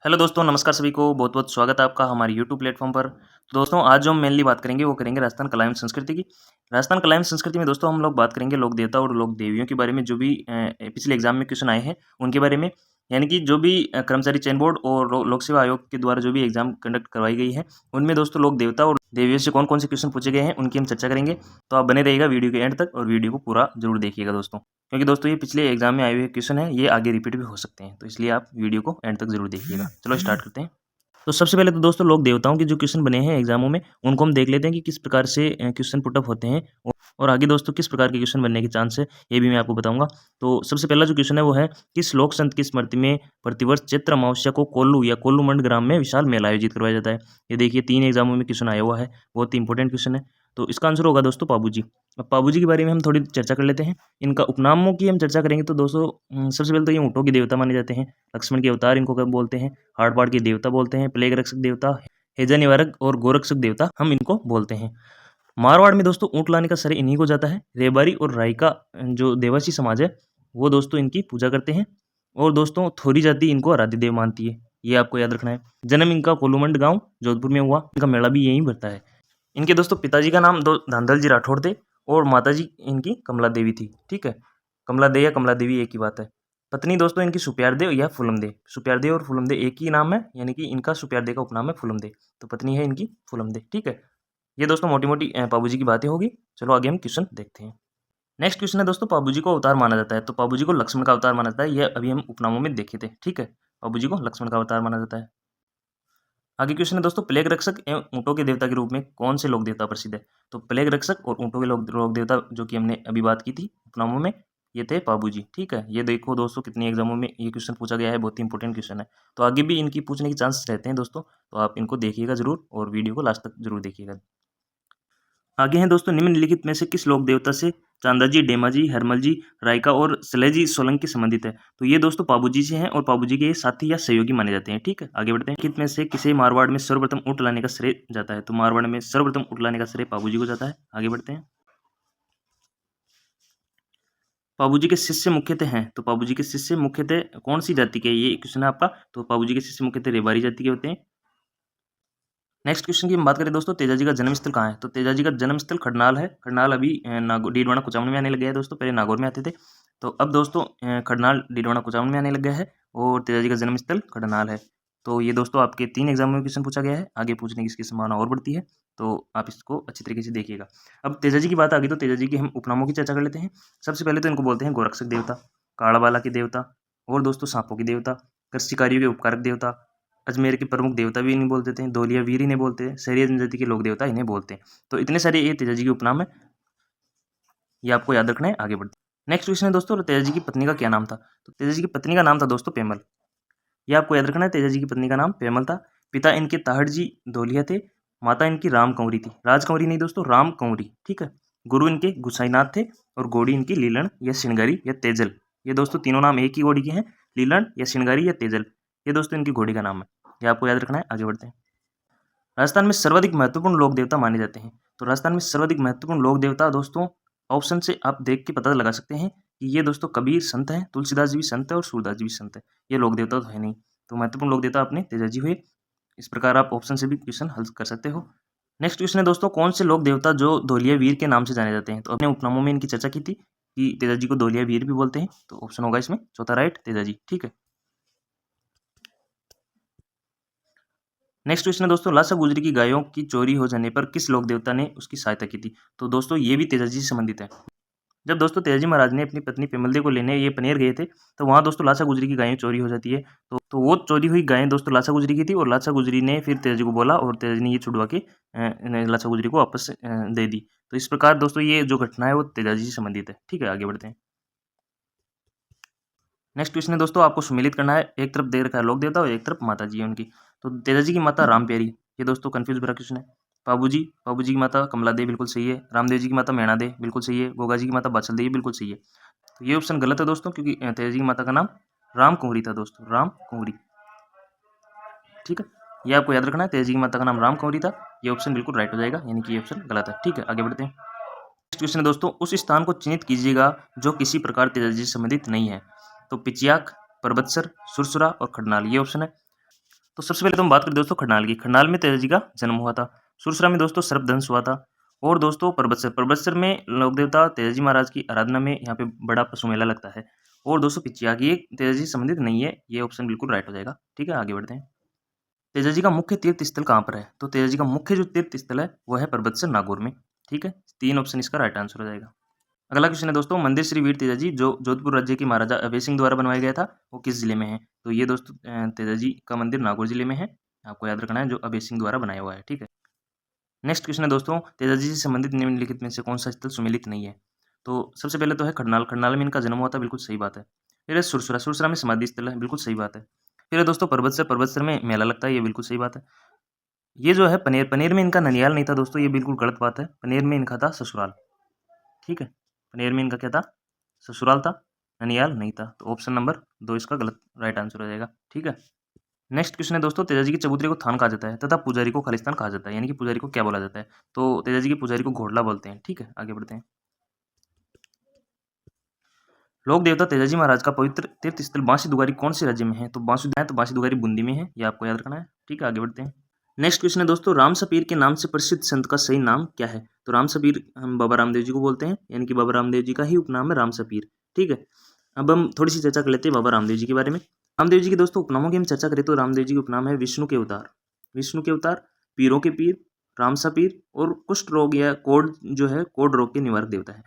Hello दोस्तों, नमस्कार सभी को। बहुत बहुत स्वागत है आपका हमारे यूट्यूब प्लेटफॉर्म पर। तो दोस्तों, आज जो हम मेनली बात करेंगे वो करेंगे राजस्थान कला एवं संस्कृति की। राजस्थान कला एवं संस्कृति में दोस्तों हम लोग बात करेंगे लोक देवता और लोक देवियों के बारे में, जो भी पिछले एग्जाम में क्वेश्चन आए हैं उनके बारे में। यानी कि जो भी कर्मचारी चयन बोर्ड और लोक सेवा आयोग के द्वारा जो भी एग्जाम कंडक्ट करवाई गई है, उनमें दोस्तों लोक देवता और देवियों से कौन कौन से क्वेश्चन पूछे गए हैं उनकी हम चर्चा करेंगे। तो आप बने रहिएगा वीडियो के एंड तक और वीडियो को पूरा जरूर देखिएगा दोस्तों, क्योंकि दोस्तों ये पिछले एग्जाम में आए हुए क्वेश्चन है, ये आगे रिपीट भी हो सकते हैं, तो इसलिए आप वीडियो को एंड तक जरूर देखिएगा। चलो स्टार्ट करते हैं। तो सबसे पहले तो दोस्तों लोक देवताओं के जो क्वेश्चन बने हैं एग्जामों में, उनको हम देख लेते हैं कि किस प्रकार से क्वेश्चन पुटअप होते हैं और आगे दोस्तों किस प्रकार के क्वेश्चन बनने के चांस है, ये भी मैं आपको बताऊंगा। तो सबसे पहला जो क्वेश्चन है वो है, किस लोक संत की स्मृति में प्रतिवर्ष चैत्र अमावस्या को कोल्लू या कोल्लू मंड ग्राम में विशाल मेला आयोजित करवाया जाता है। ये देखिए 3 एग्जामों में क्वेश्चन आया हुआ है, बहुत ही इंपॉर्टेंट क्वेश्चन है। तो इसका आंसर होगा दोस्तों पाबूजी। अब पाबूजी के बारे में हम थोड़ी चर्चा कर लेते हैं। इनका उपनामों की हम चर्चा करेंगे तो दोस्तों सबसे पहले तो ये ऊँटों के देवता माने जाते हैं। लक्ष्मण के अवतार इनको कब बोलते हैं, हाड़-बाड़ के देवता बोलते हैं, प्लेग रक्षक देवता, हैजा निवारक और गोरक्षक देवता हम इनको बोलते हैं। मारवाड़ में दोस्तों ऊँट लाने का श्रेय इन्हीं को जाता है। रेबारी और रायका जो देवासी समाज है, वो दोस्तों इनकी पूजा करते हैं। और दोस्तों थोरी जाति इनको आराध्य देव मानती है, ये आपको याद रखना है। जन्म इनका कोलूमंड गांव जोधपुर में हुआ, इनका मेला भी यहीं भरता है। इनके दोस्तों पिताजी का नाम धांधल जी राठौड़ थे और माताजी इनकी कमला देवी थी। ठीक है, कमला दे या कमला देवी एक ही बात है। पत्नी दोस्तों इनकी सुप्यारदे या फुलमदे। सुप्यारदे और फुलमदे एक ही नाम है, यानी कि इनका सुप्यारदे का उपनाम है फुलमदे, तो पत्नी है इनकी फुलमदे। ठीक है, ये दोस्तों मोटी मोटी पाबूजी की बातें होगी। चलो आगे हम क्वेश्चन देखते हैं। नेक्स्ट क्वेश्चन है दोस्तों, पाबूजी को अवतार माना जाता है, तो पाबूजी को लक्ष्मण का अवतार माना जाता है। यह अभी हम उपनामों में देखे थे। ठीक है, पाबूजी को लक्ष्मण का अवतार माना जाता है। आगे क्वेश्चन है दोस्तों, प्लेग रक्षक एवं ऊँटों के देवता के रूप में कौन से लोक देवता प्रसिद्ध है। तो प्लेग रक्षक और ऊँटों के लोक देवता जो कि हमने अभी बात की थी उपनामों में, ये थे पाबूजी। ठीक है, ये देखो दोस्तों कितने एग्जामों में ये क्वेश्चन पूछा गया है, बहुत ही इंपॉर्टेंट क्वेश्चन है। तो आगे भी इनकी पूछने के चांसेस रहते हैं दोस्तों, तो आप इनको देखिएगा जरूर और वीडियो को लास्ट तक जरूर देखिएगा। आगे हैं दोस्तों, निम्नलिखित में से किस लोक देवता से चांदाजी, डेमाजी, हरमलजी, रायका और सलेजी सोलंकी संबंधित है। तो ये दोस्तों पाबूजी से हैं और पाबूजी के साथी या सहयोगी माने जाते हैं। ठीक है, आगे बढ़ते हैं। कित में से किसे मारवाड़ में सर्वप्रथम ऊँट लाने का श्रेय जाता है। तो मारवाड़ में सर्वप्रथम ऊँट लाने का श्रेय पाबूजी को जाता है। आगे बढ़ते हैं। पाबूजी के शिष्य मुख्यतः हैं, तो पाबूजी के शिष्य मुख्यतः कौन सी जाति के, ये क्वेश्चन है आपका। तो पाबूजी के शिष्य मुख्यतः रेबारी जाति के होते हैं। नेक्स्ट क्वेश्चन की हम बात करें दोस्तों, तेजाजी का जन्मस्थल कहाँ है। तो तेजाजी का जन्मस्थल खडनाल है। खडनाल अभी डीडवाना कुचामन में आने लग गया है दोस्तों, पहले नागौर में आते थे, तो अब दोस्तों खडनाल डीडवाना कुचामन में आने लग गया है और तेजाजी का जन्मस्थल खडनाल है। तो ये दोस्तों आपके 3 एग्जाम में क्वेश्चन पूछा गया है, आगे पूछने की इसकी संभावना और बढ़ती है, तो आप इसको अच्छी तरीके से देखिएगा। अब तेजाजी की बात आ गई तो तेजाजी के हम उपनामों की चर्चा कर लेते हैं। सबसे पहले तो इनको बोलते हैं गोरक्षक देवता, कालाबाला के देवता और दोस्तों सांपों के देवता, कृषिकार्यों के उपकारक देवता, अजमेर के प्रमुख देवता भी इन्हें बोलते थे, धौलिया वीर इन्हें बोलते हैं, शहरिया जनजाति के लोक देवता इन्हें बोलते हैं। तो इतने सारे ये तेजाजी के उपनाम है, ये आपको याद रखना है। आगे बढ़ते हैं। नेक्स्ट क्वेश्चन है दोस्तों, तेजाजी की पत्नी का क्या नाम था। तो तेजाजी की पत्नी का नाम था दोस्तों पेमल, ये आपको याद रखना है। तेजाजी की पत्नी का नाम पेमल था। पिता इनके ताहड़ जी धौलिया थे, माता इनकी राम कंवरी थी। राज कंवरी नहीं दोस्तों, राम कंवरी। ठीक है, गुरु इनके गुसाईनाथ थे और घोड़ी इनकी लीलन या श्रृंगारी या तेजल। ये दोस्तों तीनों नाम एक ही घोड़ी के हैं, लीलन या श्रृंगारी या तेजल, ये दोस्तों इनकी घोड़ी का नाम है, ये आपको याद रखना है। आगे बढ़ते हैं। राजस्थान में सर्वाधिक महत्वपूर्ण लोक देवता माने जाते हैं। तो राजस्थान में सर्वाधिक महत्वपूर्ण लोक देवता दोस्तों ऑप्शन से आप देख के पता लगा सकते हैं कि ये दोस्तों कबीर संत हैं, तुलसीदास जी भी संत है और सूरदास जी भी संत है। ये लोक देवता तो है नहीं, तो महत्वपूर्ण लोक देवता अपने तेजाजी हुए। इस प्रकार आप ऑप्शन से भी क्वेश्चन हल कर सकते हो। नेक्स्ट क्वेश्चन है दोस्तों, कौन से लोक देवता जो धौलिया वीर के नाम से जाने जाते हैं। तो अपने उपनामों में इनकी चर्चा की थी कि तेजाजी को धौलिया वीर भी बोलते हैं, तो ऑप्शन होगा इसमें चौथा राइट, तेजाजी। ठीक है, नेक्स्ट क्वेश्चन है दोस्तों, लासा गुजरी की गायों की चोरी हो जाने पर किस लोक देवता ने उसकी सहायता की थी। तो दोस्तों ये भी तेजाजी से संबंधित है। जब दोस्तों तेजाजी महाराज ने अपनी पत्नी पेमलदे को लेने ये पनेर गए थे, तो वहाँ दोस्तों लासा गुजरी की गायें चोरी हो जाती है। तो वो चोरी हुई गायें दोस्तों लासा गुजरी की थी और लासा गुजरी ने फिर तेजाजी को बोला और तेजाजी ने ये छुड़वा के लासा गुजरी को वापस दे दी। तो इस प्रकार दोस्तों ये जो घटना है वो तेजाजी से संबंधित है। ठीक है, आगे बढ़ते हैं। नेक्स्ट क्वेश्चन है दोस्तों, आपको सम्मिलित करना है, एक तरफ दे रखा है लोक देवता और एक तरफ माता जी है उनकी। तो तेजाजी की माता राम प्यारी, ये दोस्तों कंफ्यूज भरा क्वेश्चन है। पाबूजी की माता कमला दे, बिल्कुल सही है। रामदेव जी की माता मैणा दे, बिल्कुल सही है। गोगा जी की माता बाछल दे, बिल्कुल सही है। तो ये ऑप्शन गलत है दोस्तों, क्योंकि तेजाजी की माता का नाम राम कुंवरी था दोस्तों, राम कुंवरी। ठीक है, ये आपको याद रखना है, तेजाजी की माता का नाम राम कुंवरी था। ये ऑप्शन बिल्कुल राइट हो जाएगा, यानी कि ये ऑप्शन गलत है। ठीक है, आगे बढ़ते हैं। नेक्स्ट क्वेश्चन है दोस्तों, उस स्थान को चिन्हित कीजिएगा जो किसी प्रकार तेजाजी से संबंधित नहीं है। तो पिचियाक, परबतसर, सुरसुरा और खडनाल, ये ऑप्शन है। तो सबसे पहले तो हम बात करें दोस्तों खरनाल की। खरनाल में तेजा जी का जन्म हुआ था। सुरसरा में दोस्तों सर्पदंश हुआ था। और दोस्तों परबतसर में लोक देवता तेजा जी महाराज की आराधना में यहाँ पे बड़ा पशु मेला लगता है। और दोस्तों पिचिया ये तेजा जी से संबंधित नहीं है, ये ऑप्शन बिल्कुल राइट हो जाएगा। ठीक है, आगे बढ़ते हैं। तेजा जी का मुख्य तीर्थ स्थल कहाँ पर है? तो तेजा जी का मुख्य जो तीर्थ स्थल है वो है परबतसर नागौर में। ठीक है, 3 ऑप्शन इसका राइट आंसर हो जाएगा। अगला क्वेश्चन है दोस्तों, मंदिर श्री वीर तेजा जी जो जोधपुर राज्य के महाराजा अभय सिंह द्वारा बनवाया गया था वो किस जिले में है? तो ये दोस्तों तेजा जी का मंदिर नागौर जिले में है। आपको याद रखना है, जो अभय सिंह द्वारा बनाया हुआ है। ठीक है, नेक्स्ट क्वेश्चन है दोस्तों, तेजा जी से संबंधित निम्नलिखित में से कौन सा स्थल सुमेलित नहीं है? तो सबसे पहले तो है खरनाल। खरनाल में इनका जन्म हुआ था, बिल्कुल सही बात है। फिर है सुरसरा। सुरसरा में समाधि स्थल है, बिल्कुल सही बात है। फिर है दोस्तों परबतसर। परबतसर में मेला लगता है, ये बिल्कुल सही बात है। ये जो है पनेर। पनेर में इनका ननियाल नहीं था दोस्तों, ये बिल्कुल गलत बात है। पनेर में इनका था ससुराल। ठीक है, पनेर में इनका क्या था? ससुराल था, ननियाल नहीं था। तो ऑप्शन नंबर 2 इसका गलत राइट आंसर हो जाएगा। ठीक है, नेक्स्ट क्वेश्चन है दोस्तों, तेजा जी के चबूतरे को थान कहा जाता है तथा पुजारी को खालिस्तान कहा जाता है, यानी कि पुजारी को क्या बोला जाता है? तो तेजा जी के पुजारी को घोड़ला बोलते हैं। ठीक है, आगे बढ़ते हैं। लोक देवता तेजा जी महाराज का पवित्र तीर्थ स्थल बांसी दुगारी कौन से राज्य में है? तो बांसी दुगारी बूंदी में है, ये आपको याद रखना है। ठीक है, आगे बढ़ते हैं। नेक्स्ट क्वेश्चन है दोस्तों, राम सपीर के नाम से प्रसिद्ध संत का सही नाम क्या है? तो राम सपीर हम बाबा रामदेव जी को बोलते हैं, यानी कि बाबा रामदेव जी का ही उपनाम है राम सपीर। ठीक है, अब हम थोड़ी सी चर्चा कर लेते हैं बाबा रामदेव जी के बारे में। रामदेव जी के दोस्तों उपनामों की हम चर्चा करें तो रामदेव जी के उपनाम है विष्णु के अवतार। विष्णु के अवतार, पीरों के पीर, रामसा पीर और कुष्ठ रोग या कोढ़ जो है कोढ़ रोग के निवारक देवता है।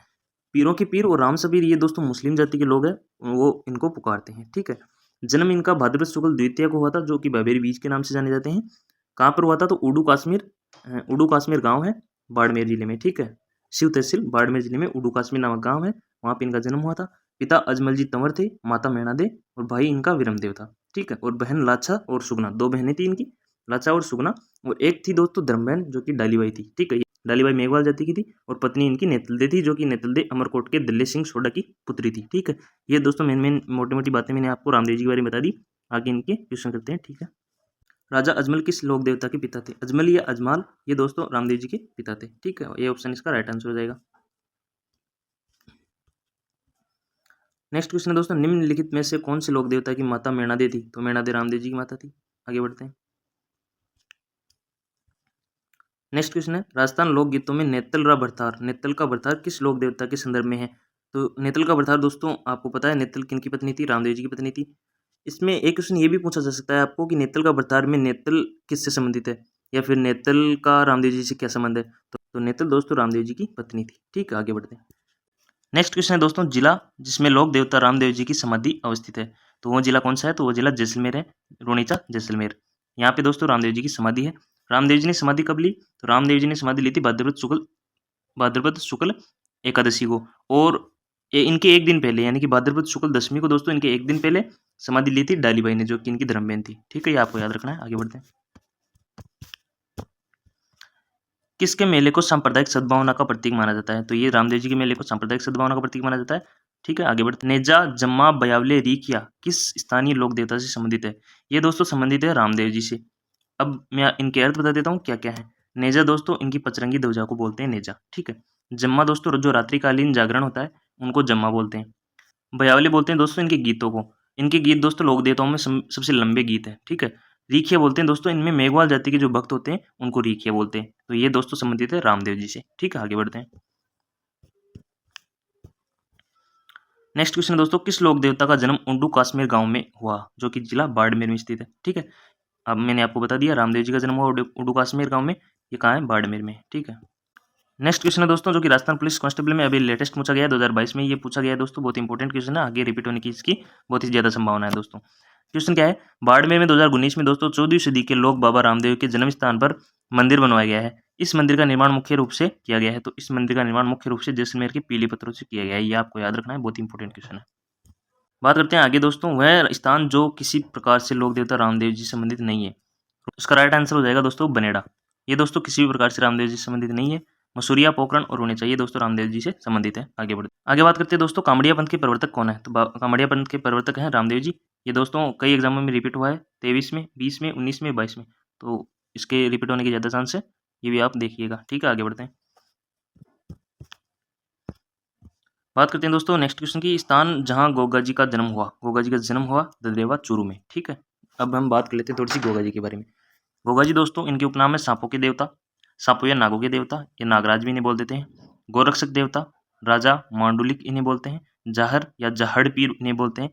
पीरों के पीर और रामसा पीर ये दोस्तों मुस्लिम जाति के लोग हैं, वो इनको पुकारते हैं। ठीक है, जन्म इनका भाद्रपद शुक्ल द्वितीया को हुआ था, जो कि बैबेरी बीज के नाम से जाने जाते हैं। कहाँ पर हुआ था? तो उडू कश्मीर गांव है बाड़मेर जिले में। ठीक है, शिव तहसील बाड़मेर जिले में उडू कश्मीर नामक गांव है, वहाँ पे इनका जन्म हुआ था। पिता अजमल जी तंवर थे, माता मैणा दे और भाई इनका विरमदेव था। ठीक है, और बहन लाछा और सुगना, 2 बहनें थी इनकी, लाछा और सुगना। और एक थी दोस्तों धर्म बहन, जो कि डालीबाई थी। ठीक है, डालीबाई मेघवाल जाति की थी और पत्नी इनकी नेतलदे थी, जो कि नेतलदे अमरकोट के दल्ले सिंह सोडा की पुत्री थी। ठीक है, ये दोस्तों मेन मोटी मोटी बातें मैंने आपको रामदेव जी के बारे में बता दी। आगे इनके क्वेश्चन करते हैं। ठीक है, राजा अजमल किस लोक देवता के पिता थे? अजमल या अजमाल, ये दोस्तों रामदेव जी के पिता थे। ठीक है, ये ऑप्शन इसका राइट आंसर हो जाएगा। नेक्स्ट क्वेश्चन है दोस्तों, निम्नलिखित में से कौन से लोक देवता की माता मेणादे थी? तो मेणादे रामदेव जी की माता थी। आगे बढ़ते हैं। नेक्स्ट क्वेश्चन है, राजस्थान लोकगीतों में नेतल रा भरतार, नेतल का भरतार किस लोक देवता के संदर्भ में है? तो नेतल का भरतार दोस्तों आपको पता है, नेतल किनकी पत्नी थी? रामदेव जी की पत्नी थी। इसमें एक क्वेश्चन ये भी पूछा जा सकता है आपको कि नेतल का भरतार में नेतल किससे संबंधित है, या फिर नेतल का रामदेव जी से क्या संबंध है? तो नेतल दोस्तों रामदेव जी की पत्नी थी। ठीक है, आगे बढ़ते हैं। नेक्स्ट क्वेश्चन है दोस्तों, जिला जिसमें लोक देवता रामदेव जी की समाधि अवस्थित है, तो वो जिला कौन सा है? तो वो जिला जैसलमेर है, रोनीचा जैसलमेर। यहाँ पे दोस्तों रामदेव जी की समाधि है। रामदेव जी ने समाधि कब ली? तो रामदेव जी ने समाधि ली थी भाद्रपद शुक्ल एकादशी को, और इनके एक दिन पहले, यानी कि भाद्रपद शुक्ल दशमी को दोस्तों इनके एक दिन पहले समाधि ली थी डालीबाई ने, जो कि इनकी धर्म बहन थी। ठीक है, ये आपको याद रखना है। आगे बढ़ते हैं। किसके मेले को सांप्रदायिक सद्भावना का प्रतीक माना जाता है? तो ये रामदेव जी के मेले को सांप्रदायिक सद्भावना का प्रतीक माना जाता है। ठीक है, आगे बढ़ते हैं। नेजा जम्मा बयावले रीखिया किस स्थानीय लोक देवता से संबंधित है? ये दोस्तों संबंधित है रामदेव जी से। अब मैं इनके अर्थ बता देता हूँ क्या क्या है। नेजा दोस्तों इनकी पचरंगी ध्वजा को बोलते हैं नेजा। ठीक है, जम्मा दोस्तों जो रात्रिकालीन जागरण होता है उनको जम्मा बोलते हैं। बयावली बोलते हैं दोस्तों इनके गीतों को। इनके गीत दोस्तों लोक देवताओं में सबसे लंबे गीत है। ठीक है, रीखिया बोलते हैं दोस्तों इनमें मेघवाल जाति के जो भक्त होते हैं उनको रीखिया बोलते हैं। तो ये दोस्तों संबंधित है रामदेव जी से। ठीक है, आगे बढ़ते हैं। नेक्स्ट क्वेश्चन दोस्तों, किस लोक देवता का जन्म उंडू कश्मीर गांव में हुआ, जो कि जिला बाड़मेर में स्थित है? ठीक है, अब मैंने आपको बता दिया रामदेव जी का जन्म हुआ उंडू कश्मीर गांव में। ये कहाँ है? बाड़मेर में। ठीक है, नेक्स्ट क्वेश्चन है दोस्तों, जो कि राजस्थान पुलिस कांस्टेबल में अभी लेटेस्ट पूछा गया है, 2022 में ये पूछा गया है दोस्तों। बहुत इंपॉर्टेंट क्वेश्चन है, आगे रिपीट होने की इसकी बहुत ही ज्यादा संभावना है दोस्तों। क्वेश्चन क्या है? बाड़मेर में 2019 में दोस्तों 14वीं सदी के लोक बाबा रामदेव के जन्म स्थान पर मंदिर बनवाया गया है। इस मंदिर का निर्माण मुख्य रूप से किया गया है, तो इस मंदिर का निर्माण मुख्य रूप से जैसलमेर के पीले पत्थरों से किया गया है। ये आपको याद रखना है, बहुत इंपॉर्टेंट क्वेश्चन है। बात करते हैं आगे दोस्तों, वह स्थान जो किसी प्रकार से लोक देवता रामदेव जी से संबंधित नहीं है, उसका राइट आंसर हो जाएगा दोस्तों बनेड़ा। ये दोस्तों किसी भी प्रकार से रामदेव जी से संबंधित नहीं है। मसूरिया, पोखरण और होने चाहिए दोस्तों रामदेव जी से संबंधित है। आगे बात करते हैं दोस्तों, कामड़िया पंथ के प्रवर्तक कौन है? तो कामड़िया पंथ के प्रवर्तक हैं रामदेव जी। ये दोस्तों कई एग्जामों में रिपीट हुआ है, 23 में, 20 में, 19 में, 22 में, तो इसके रिपीट होने की ज़्यादा चांस है, ये भी आप देखिएगा। ठीक है, आगे बढ़ते हैं। बात करते हैं दोस्तों नेक्स्ट क्वेश्चन की, स्थान जहां गोगा जी का जन्म हुआ, गोगा जी का जन्म हुआ ददरेवा चूरू में। ठीक है, अब हम बात कर लेते हैं थोड़ी सी गोगा जी के बारे में। गोगा जी दोस्तों इनके उपनाम है सांपों के देवता, सांपों या नागों के देवता, या नागराज भी इन्हें बोल देते हैं। गोरक्षक देवता, राजा मांडुलिक इन्हें बोलते हैं। जाहर या जहड़ पीर इन्हें बोलते हैं,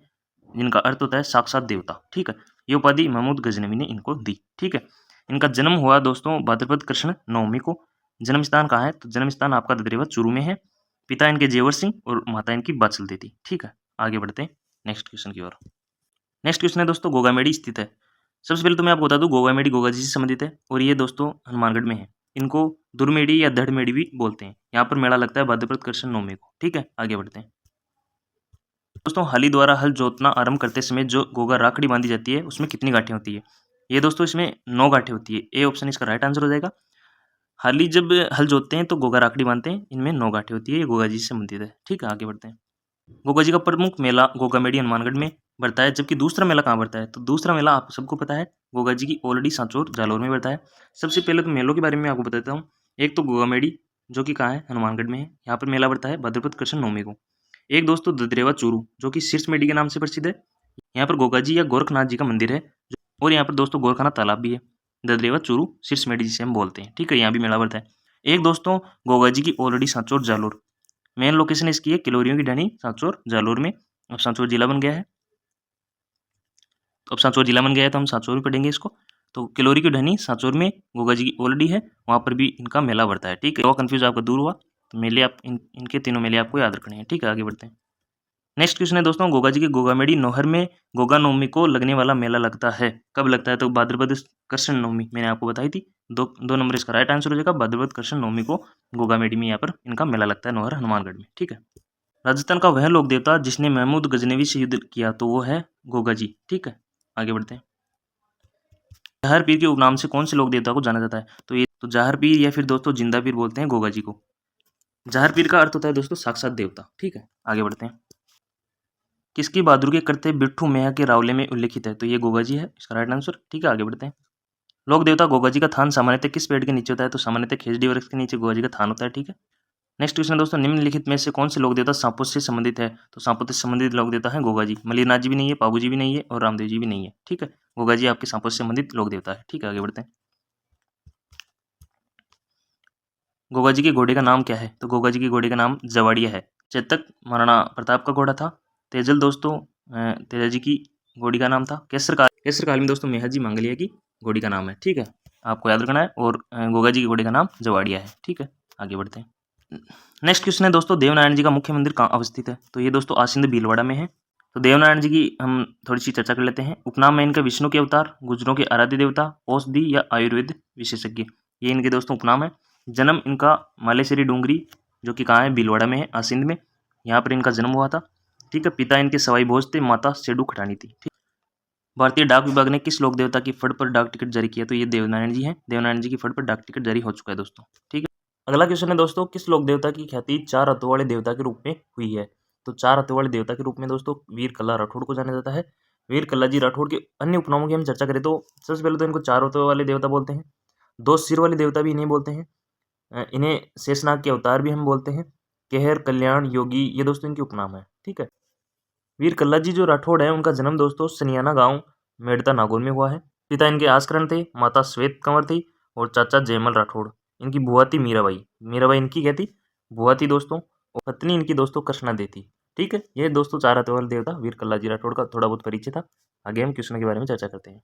जिनका अर्थ होता है साक्षात देवता। ठीक है, ये उपाधि महमूद गजनवी ने इनको दी। ठीक है, इनका जन्म हुआ दोस्तों भाद्रपद कृष्ण नवमी को। जन्म स्थान कहाँ है? तो जन्म स्थान आपका ददरेवा चूरू में है। पिता इनके जेवर सिंह और माता इनकी बाचल देती। ठीक है, आगे बढ़ते हैं नेक्स्ट क्वेश्चन की ओर। नेक्स्ट क्वेश्चन है दोस्तों गोगामेडी स्थित है। सबसे पहले तो मैं आपको बता दूं गोगामेडी गोगा जी से संबंधित है और ये दोस्तों हनुमानगढ़ में है। इनको दुर्मेडी या धड़मेडी भी बोलते हैं। यहाँ पर मेला लगता है भाद्रपद कृष्ण नवमी को। ठीक है, आगे बढ़ते हैं दोस्तों। हली द्वारा हल जोतना आरंभ करते समय जो गोगा राखड़ी बांधी जाती है उसमें कितनी गांठें होती है? ये दोस्तों इसमें 9 गांठें होती है। ए ऑप्शन इसका राइट आंसर हो जाएगा। हाली जब हल जोतते हैं तो गोगा राखड़ी बांधते हैं, इनमें 9 गांठें होती है। ये गोगा जी से संबंधित है। ठीक है, आगे बढ़ते हैं। गोगा जी का प्रमुख मेला गोगामेडी हनुमानगढ़ में बढ़ता है, जबकि दूसरा मेला कहाँ बढ़ता है? तो दूसरा मेला आप सबको पता है गोगा जी की ओलडी सांचौर जालौर में बढ़ता है। सबसे पहले तो मेलों के बारे में आपको बताता हूँ। एक तो गोगामेडी जो कि कहाँ है? हनुमानगढ़ में है। यहाँ पर मेला बढ़ता है भाद्रपद कृष्ण नवमी को। एक दोस्तों ददरेवा चूरू जो कि शीर्ष मेडी के नाम से प्रसिद्ध है। यहाँ पर गोगा जी या गोरखनाथ जी का मंदिर है और यहाँ पर दोस्तों गोरखाना तालाब भी है। ददरेवा चूरू शीर्ष मेडी जिसे हम बोलते हैं। ठीक है, यहाँ भी मेला बढ़ता है। एक दोस्तों गोगा जी की ओलडी सांचौर जालौर, मेन लोकेशन इसकी है किलोरियों की ढनी सांचौर जालौर में। अब सांचौर जिला बन गया है, तो अब सांचौर जिला बन गया है तो हम सांचौर भी पढ़ेंगे इसको। तो किलोरी की ढनी सांचौर में गोगा जी की ओलडी है, वहाँ पर भी इनका मेला बढ़ता है। ठीक है, वो कन्फ्यूज आपका दूर हुआ। तो मेले आप इनके तीनों मेले आपको याद रखने हैं। ठीक है, आगे बढ़ते हैं। नेक्स्ट क्वेश्चन है दोस्तों गोगा जी के गोगामेडी नौहर में गोगा नवमी को लगने वाला मेला लगता है, कब लगता है? तो भाद्रपद कृष्ण नवमी मैंने आपको बताई थी। दो नंबर इसका राइट आंसर हो जाएगा। भाद्रपद कृष्ण नवमी को गोगामेडी में यहाँ पर इनका मेला लगता है नौहर हनुमानगढ़ में। ठीक है, राजस्थान का वह लोक देवता जिसने महमूद गजनवी से युद्ध किया तो वो है गोगा जी। ठीक है, आगे बढ़ते हैं। जाहर पीर के उपनाम से कौन से लोक देवता को जाना जाता है? तो ये तो जाहर पीर या फिर दोस्तों जिंदा पीर बोलते हैं गोगा जी को। जाहर पीर का अर्थ होता है दोस्तों साक्षात देवता। ठीक है, आगे बढ़ते हैं। किसकी बहादुर के करते बिट्ठू मेहा के रावले में उल्लेखित है? तो ये गोगा जी है, इसका राइट आंसर। ठीक है, आगे बढ़ते हैं। लोक देवता गोगा जी का थान सामान्यतः किस पेड़ के नीचे होता है? तो सामान्यतः खेजड़ी वृक्ष के नीचे गोगा जी का थान होता है। ठीक है, नेक्स्ट क्वेश्चन दोस्तों निम्नलिखित में से कौन से लोक देवता सांपों से संबंधित है? तो सांपों से संबंधित लोक देवता है गोगा जी। मल्लीनाथ जी भी नहीं है, पाबू जी भी नहीं है और रामदेव जी भी नहीं है। ठीक है, गोगा जी आपके सांपों से संबंधित लोक देवता है। ठीक है, आगे बढ़ते हैं। गोगा जी के घोड़े का नाम क्या है? तो गोगा जी के घोड़े का नाम जवाड़िया है। चेतक महाराणा प्रताप का घोड़ा था। तेजल दोस्तों तेजा जी की घोड़ी का नाम था। केसर काल में दोस्तों मेहा जी मांगलिया की घोड़ी का नाम है। ठीक है, आपको याद रखना है। और गोगा जी के घोड़े का नाम जवाड़िया है। ठीक है, आगे बढ़ते हैं। नेक्स्ट क्वेश्चन है दोस्तों देवनारायण जी का मुख्य मंदिर कहाँ अवस्थित है? तो ये दोस्तों आसिंद भीलवाड़ा में है। तो देवनारायण जी की हम थोड़ी सी चर्चा कर लेते हैं। उपनाम है इनका विष्णु के अवतार, गुजरों के आराध्य देवता, औषधि या आयुर्वेद विशेषज्ञ, ये इनके दोस्तों उपनाम है। जन्म इनका मालेश्वरी डूंगरी जो कि कहाँ है? भीलवाड़ा में है, आसिंद में। यहाँ पर इनका जन्म हुआ था। ठीक है, पिता इनके सवाई भोज थे, माता सेडू खटानी थी। ठीक, भारतीय डाक विभाग ने किस लोक देवता की फट पर डाक टिकट जारी किया? तो ये देवनारायण जी हैं। देवनारायण जी की फट पर डाक टिकट जारी हो चुका है दोस्तों। ठीक है, अगला क्वेश्चन है दोस्तों किस लोक देवता की ख्याति 4 हाथों वाले देवता के रूप में हुई है? तो 4 हाथों वाले देवता के रूप में दोस्तों वीर कल्ला राठौड़ को जाना जाता है। वीर कल्ला जी राठौड़ के अन्य उपनामों की हम चर्चा करें तो सबसे पहले तो इनको 4 हाथों वाले देवता बोलते हैं। 2 सिर वाले देवता भी इन्हें बोलते हैं। इन्हें शेषनाग के अवतार भी हम बोलते हैं। कहर, कल्याण, योगी, ये दोस्तों इनके उपनाम है। ठीक है, वीर कल्ला जी जो राठौड़ है उनका जन्म दोस्तों सनियाना गांव मेड़ता नागौर में हुआ है। पिता इनके आसकरण थे, माता श्वेत कंवर थी और चाचा जयमल राठौड़। इनकी बुआ थी मीराबाई। मीराबाई इनकी क्या थी? बुआ थी दोस्तों। और पत्नी इनकी दोस्तों कृष्णा दे थी। ठीक है, ये दोस्तों 4 हाथों वाले देवता वीर कल्ला जी राठौड़ का थोड़ा बहुत परिचय था। आगे हम कृष्ण के बारे में चर्चा करते हैं।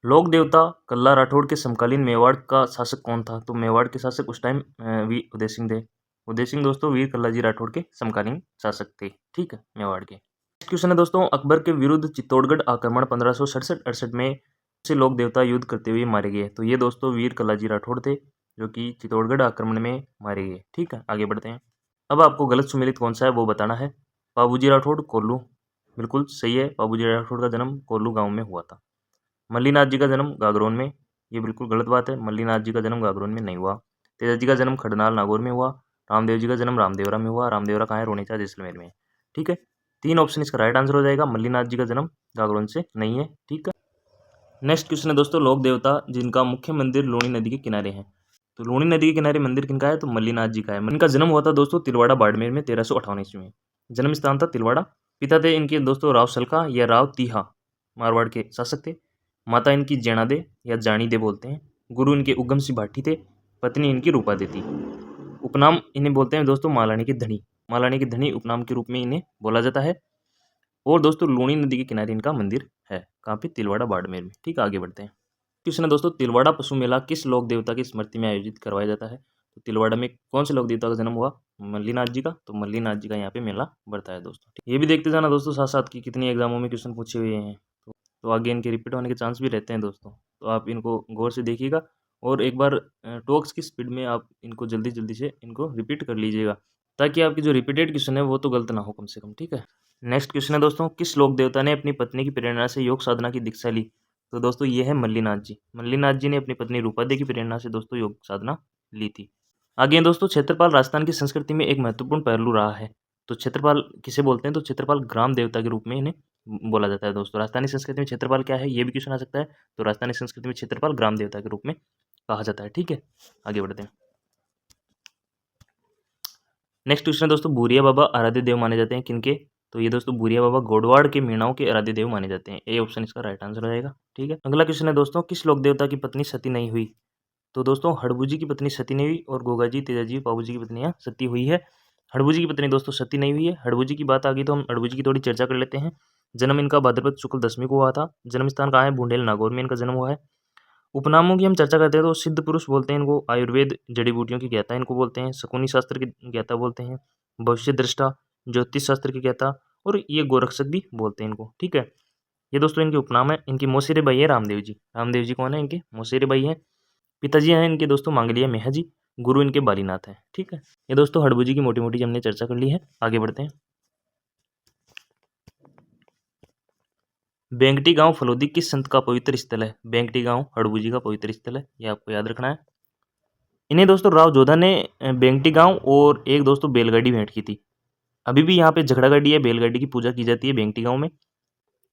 लोक देवता कल्ला राठौड़ के समकालीन मेवाड़ का शासक कौन था? तो मेवाड़ के शासक उस टाइम वीर उदय सिंह थे। उदय सिंह दोस्तों वीर कल्ला जी राठौड़ के समकालीन शासक थे। ठीक है, मेवाड़ के। नेक्स्ट क्वेश्चन है दोस्तों अकबर के विरुद्ध चित्तौड़गढ़ आक्रमण 1567-68 में से लोक देवता युद्ध करते हुए मारे गए? तो ये दोस्तों वीर कल्ला जी राठौड़ थे जो कि चित्तौड़गढ़ आक्रमण में मारे गए। ठीक है, आगे बढ़ते हैं। अब आपको गलत सुमेलित कौन सा है वो बताना है। बाबूजी राठौड़ कोल्लू, बिल्कुल सही है। बाबूजी राठौड़ का जन्म कोल्लू गांव में हुआ था। मल्लीनाथ जी का जन्म गागरोन में, ये बिल्कुल गलत बात है। मल्लीनाथ जी का जन्म गागरोन में नहीं हुआ। तेजा जी का जन्म खडनाल नागौर में हुआ। रामदेव जी का जन्म रामदेवरा में हुआ। रामदेवरा कहाँ है? रोनेचा जैसलमेर में। ठीक है, 3 ऑप्शन इसका राइट आंसर हो जाएगा। मल्लीनाथ जी का जन्म गागरोन से नहीं है। ठीक है, नेक्स्ट क्वेश्चन है दोस्तों लोक देवता जिनका मुख्य मंदिर लूणी नदी के किनारे है। तो लूणी नदी के किनारे मंदिर किनका है? तो मल्लीनाथ जी का है। इनका जन्म हुआ था दोस्तों तिलवाड़ा बाड़मेर में 1358 ईस्वी में। जन्म स्थान था तिलवाड़ा। पिता थे इनके दोस्तों राव सलका या राव तीहा, मारवाड़ के शासक थे। माता इनकी जैणादे या जानीदे बोलते हैं। गुरु इनके उगम सिंह भाटी थे। पत्नी इनकी रूपादे थी। उपनाम इन्हें बोलते हैं दोस्तों मालानी की धनी। मालानी की धनी उपनाम के रूप में इन्हें बोला जाता है। और दोस्तों लूणी नदी के किनारे इनका मंदिर है। कहाँ पे? तिलवाड़ा बाड़मेर में। ठीक है, आगे बढ़ते हैं। क्वेश्चन है दोस्तों, तिलवाड़ा पशु मेला किस लोक देवता की स्मृति में आयोजित करवाया जाता है? तो तिलवाड़ा में कौन से लोक देवता का जन्म हुआ? मल्लीनाथ जी का। तो मल्लीनाथ जी का यहाँ पे मेला बढ़ता है दोस्तों। ये भी देखते जाना दोस्तों साथ साथ कि कितनी एग्जामों में क्वेश्चन पूछे हुए हैं, तो आगे इनके रिपीट होने के चांस भी रहते हैं दोस्तों। तो आप इनको गौर से देखिएगा और एक बार टॉक्स की स्पीड में आप इनको जल्दी जल्दी से इनको रिपीट कर लीजिएगा, ताकि आपकी जो रिपीटेड क्वेश्चन है वो तो गलत ना हो कम से कम। ठीक है, नेक्स्ट क्वेश्चन है दोस्तों, किस लोक देवता ने अपनी पत्नी की प्रेरणा से योग साधना की दीक्षा ली? तो दोस्तों ये है मल्लीनाथ जी। मल्लीनाथ जी ने अपनी पत्नी रूपादे की प्रेरणा से दोस्तों योग साधना ली थी। आगे दोस्तों, क्षेत्रपाल राजस्थान की संस्कृति में एक महत्वपूर्ण पहलू रहा है। तो क्षेत्रपाल किसे बोलते हैं? तो क्षेत्रपाल ग्राम देवता के रूप में इन्हें बोला जाता है दोस्तों। राजस्थानी संस्कृति में क्षेत्रपाल क्या है, ये भी क्वेश्चन आ सकता है। तो राजस्थानी संस्कृति में क्षेत्रपाल ग्राम देवता के रूप में कहा जाता है। ठीक है, आगे बढ़ते हैं। नेक्स्ट क्वेश्चन है दोस्तों, भूरिया बाबा आराध्य देव माने जाते हैं किनके? तो ये दोस्तों भूरिया बाबा गोडवाड़ के मीणाओं के आराध्य देव माने जाते हैं। ए ऑप्शन इसका राइट आंसर हो जाएगा। ठीक है, अगला क्वेश्चन है दोस्तों, किस लोक देवता की पत्नी सती नहीं हुई? तो दोस्तों हड़बू जी की पत्नी सती नहीं हुई और गोगा जी, तेजा जी, बाबू जी की पत्नियां सती हुई है। हड़बू जी की पत्नी दोस्तों सती नहीं हुई है। हड़बू जी की बात आ गई तो हम हड़बू जी की थोड़ी चर्चा कर लेते हैं। जन्म इनका भाद्रपद शुक्ल 10वीं को हुआ था। जन्म स्थान कहाँ है? बुंडेल नागौर में इनका जन्म हुआ है। उपनामों की हम चर्चा करते हैं तो सिद्ध पुरुष बोलते हैं इनको, आयुर्वेद जड़ी बूटियों की ज्ञाता इनको बोलते हैं, शकुनी शास्त्र की ज्ञाता बोलते हैं, भविष्य दृष्टा, ज्योतिष शास्त्र की ज्ञाता, और ये गोरक्षक भी बोलते हैं इनको। ठीक है, ये दोस्तों इनके उपनाम है। इनकी मौसेरे भाई है रामदेव जी। रामदेव जी कौन है? इनके मौसेरे भाई हैं। पिताजी हैं इनके दोस्तों मांगलिया मेहा जी। गुरु इनके बालीनाथ हैं। ठीक है, ये दोस्तों हड़बू जी की मोटी मोटी हमने चर्चा कर ली है। आगे बढ़ते हैं। बेंगटी गांव फलोदी किस संत का पवित्र स्थल है? बेंगटी गांव हड़बू जी का पवित्र स्थल है, ये आपको याद रखना है। इन्हें दोस्तों राव जोधा ने बेंगटी गांव और एक दोस्तों बैलगाड़ी भेंट की थी। अभी भी यहाँ पे झगड़ागाड़ी या बैलगाड़ी की पूजा की जाती है बेंगटी गांव में,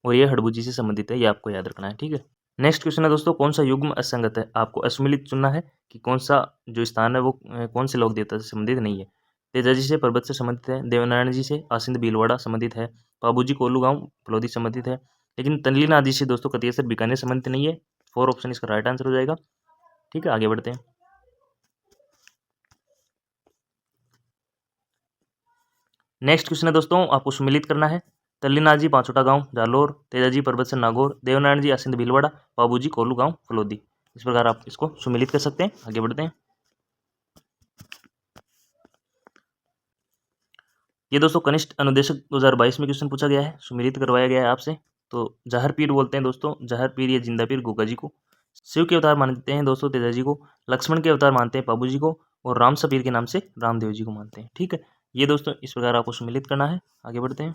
और ये हड़बू जी से संबंधित है, ये आपको याद रखना है। ठीक है, नेक्स्ट क्वेश्चन है दोस्तों, कौन सा युग्म असंगत है? आपको असमिलित चुनना है कि कौन सा जो स्थान है वो कौन से लोक देवता से संबंधित नहीं है। तेजा जी से पर्वत से संबंधित है, देवनारायण जी से आसिंद भीलवाड़ा संबंधित है, बाबूजी कोलू गांव फलोदी संबंधित है, लेकिन तनलीनाथ जी से दोस्तों कतियसर बीकानेर संबंधित नहीं है। 4 ऑप्शन इसका राइट आंसर हो जाएगा। ठीक है, आगे बढ़ते हैं। नेक्स्ट क्वेश्चन है दोस्तों, आपको सुमिलित करना है। तल्लीनाथ जी पांचोटा गांव जालोर, तेजा जी पर्वत से नागौर, देवनारायण जी आसिंद भीलवाड़ा, बाबूजी कोलू गांव फलोदी। इस प्रकार आप इसको सुमिलित कर सकते हैं। आगे बढ़ते हैं। ये दोस्तों कनिष्ठ अनुदेशक 2022 में क्वेश्चन पूछा गया है, सुमिलित करवाया गया है आपसे। तो जहर पीर बोलते हैं दोस्तों, जहर पीर या जिंदा पीर गोगा जी को। शिव के अवतार मानते हैं दोस्तों तेजा जी को, लक्ष्मण के अवतार मानते हैं बाबू जी को, और राम सपीर के नाम से रामदेव जी को मानते हैं। ठीक है, ये दोस्तों इस प्रकार आपको सुमिलित करना है। आगे बढ़ते हैं।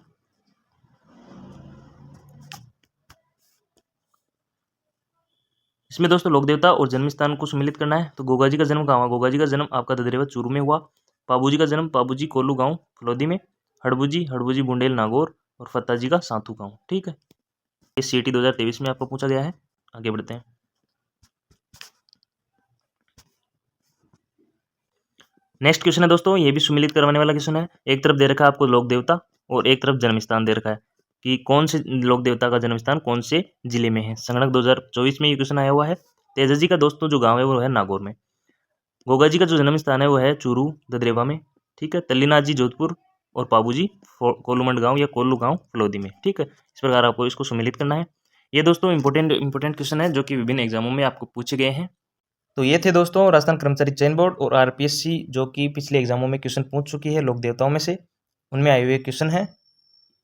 इसमें दोस्तों लोक देवता और जन्म स्थान को सम्मिलित करना है। तो गोगा जी का जन्म कहाँ हुआ? गोगा जी का जन्म आपका ददरेवा चूरू में हुआ। पाबू जी का जन्म पाबू जी कोल्लू गांव फलोदी में, हड़बू जी बुंडेल नागौर, और फत्ता जी का सातू गांव। ठीक है, ये सीटी 2023 में आपको पूछा गया है। आगे बढ़ते हैं। नेक्स्ट क्वेश्चन है दोस्तों, ये भी सम्मिलित करवाने वाला क्वेश्चन है। एक तरफ दे रखा है आपको लोक देवता और एक तरफ जन्म स्थान दे रखा है कि कौन से लोक देवता का जन्म स्थान कौन से जिले में है। संगणक 2024 में ये क्वेश्चन आया हुआ है। तेजा जी का दोस्तों जो गाँव है वो है नागौर में। गोगा जी का जो जन्म स्थान है वो है चूरू ददरेवा में। ठीक है, तल्लीनाथ जी जोधपुर, और पाबू जी कोलूमंड गांव या कोल्लू गांव फलोदी में। ठीक है, इस प्रकार आपको इसको सम्मिलित करना है। ये दोस्तों इंपॉर्टेंट क्वेश्चन है जो कि विभिन्न एग्जामों में आपको पूछे गए हैं। तो ये थे दोस्तों राजस्थान कर्मचारी चयन बोर्ड और आरपीएससी जो कि पिछले एग्जामों में क्वेश्चन पूछ चुकी है लोक देवताओं में से, उनमें आए हुए क्वेश्चन है।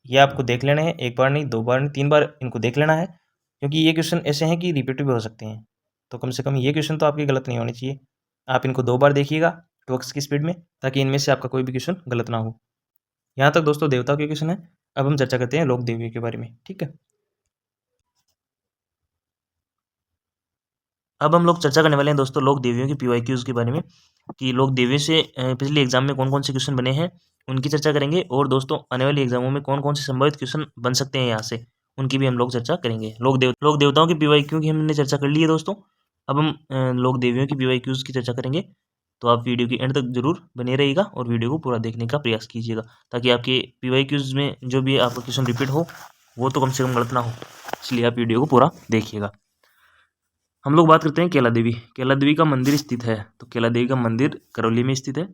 ये आपको देख लेने हैं, एक बार नहीं, 2 बार नहीं, 3 बार इनको देख लेना है, क्योंकि ये क्वेश्चन ऐसे हैं कि रिपीट भी हो सकते हैं। तो कम से कम ये क्वेश्चन तो आपके गलत नहीं होने चाहिए। आप इनको 2 बार देखिएगा टॉक्स की स्पीड में, ताकि इनमें से आपका कोई भी क्वेश्चन गलत ना हो। यहाँ तक दोस्तों देवता के क्वेश्चन है। अब हम चर्चा करते हैं लोक देवियों के बारे में। ठीक है, अब हम लोग चर्चा करने वाले हैं दोस्तों लोक देवियों की PYQs के बारे में, कि लोक देवियों से पिछले एग्जाम में कौन कौन से क्वेश्चन बने हैं उनकी चर्चा करेंगे, और दोस्तों आने वाले एग्जामों में कौन कौन से संभावित क्वेश्चन बन सकते हैं यहाँ से, उनकी भी हम लोग चर्चा करेंगे। लोक देवताओं की PYQ की हमने चर्चा कर ली है दोस्तों। अब हम लोक देवियों की PYQs की चर्चा करेंगे। तो आप वीडियो की एंड तक जरूर बने रहिएगा और वीडियो को पूरा देखने का प्रयास कीजिएगा, ताकि आपके PYQs में जो भी आपका क्वेश्चन रिपीट हो वो तो कम से कम गलत ना हो, इसलिए आप वीडियो को पूरा देखिएगा। हम लोग बात करते हैं केला देवी। केला देवी का मंदिर स्थित है, तो केला देवी का मंदिर करौली में स्थित है।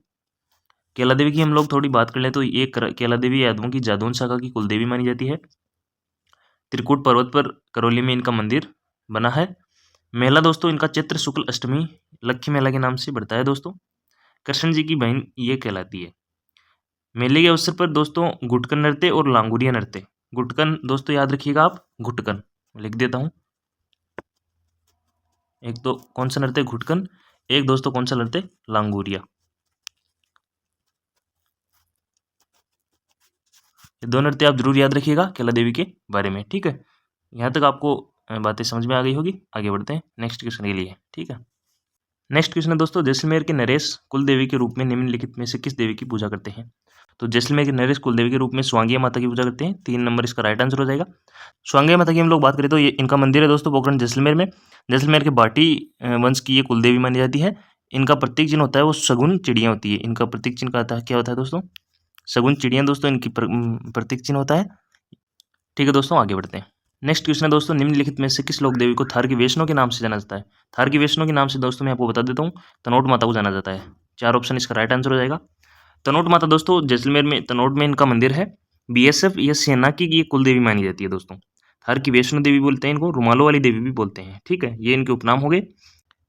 केला देवी की हम लोग थोड़ी बात कर लें तो ये केला देवी यादवों की जादौन शाखा की कुलदेवी मानी जाती है। त्रिकूट पर्वत पर करौली में इनका मंदिर बना है। मेला दोस्तों इनका चैत्र शुक्ल अष्टमी लक्ष्मी मेला के नाम से बढ़ता है दोस्तों। कृष्ण जी की बहन ये कहलाती है। मेले के अवसर पर दोस्तों गुटकन नृत्य और लांगुरिया नृत्य, गुटकन दोस्तों याद रखिएगा आप, गुटकन लिख देता हूँ। एक तो कौन सा नृत्य घुटकन, एक दोस्तों कौन सा नृत्य लांगुरिया। ये दो नृत्य आप जरूर याद रखिएगा केला देवी के बारे में, ठीक है। यहाँ तक आपको बातें समझ में आ गई होगी। आगे बढ़ते हैं नेक्स्ट क्वेश्चन के लिए, ठीक है। नेक्स्ट क्वेश्चन है दोस्तों, जैसलमेर के नरेश कुल देवी के रूप में निम्नलिखित में से किस देवी की पूजा करते हैं? तो जैसलमेर के नरेश कुल देवी के रूप में स्वांगिया माता की पूजा करते हैं। 3 नंबर इसका राइट आंसर हो जाएगा। स्वांगिया माता की हम लोग बात करें तो ये इनका मंदिर है दोस्तों पोखरण जैसलमेर में। जैसलमेर के बाटी वंश की ये कुल देवी मानी जाती है। इनका प्रतीक चिन्ह होता है वो शगुन चिड़िया होती है। इनका प्रतीक चिन्ह क्या होता है दोस्तों? शगुन चिड़िया दोस्तों इनकी प्रतीक चिन्ह होता है, ठीक है दोस्तों। आगे बढ़ते हैं। नेक्स्ट क्वेश्चन है दोस्तों, निम्नलिखित में से किस लोक देवी को थार की वैष्णो के नाम से जाना जाता है? थार की वैष्णो के नाम से दोस्तों मैं आपको बता देता हूँ, तनोट माता को जाना जाता है। 4 ऑप्शन इसका राइट आंसर हो जाएगा। तनोट माता दोस्तों जैसलमेर में तनोट में इनका मंदिर है। बीएसएफ या सेना की ये कुल देवी मानी जाती है दोस्तों। थार की वैष्णो देवी बोलते हैं इनको, रुमालों वाली देवी भी बोलते हैं, ठीक है। ये इनके उपनाम हो गए।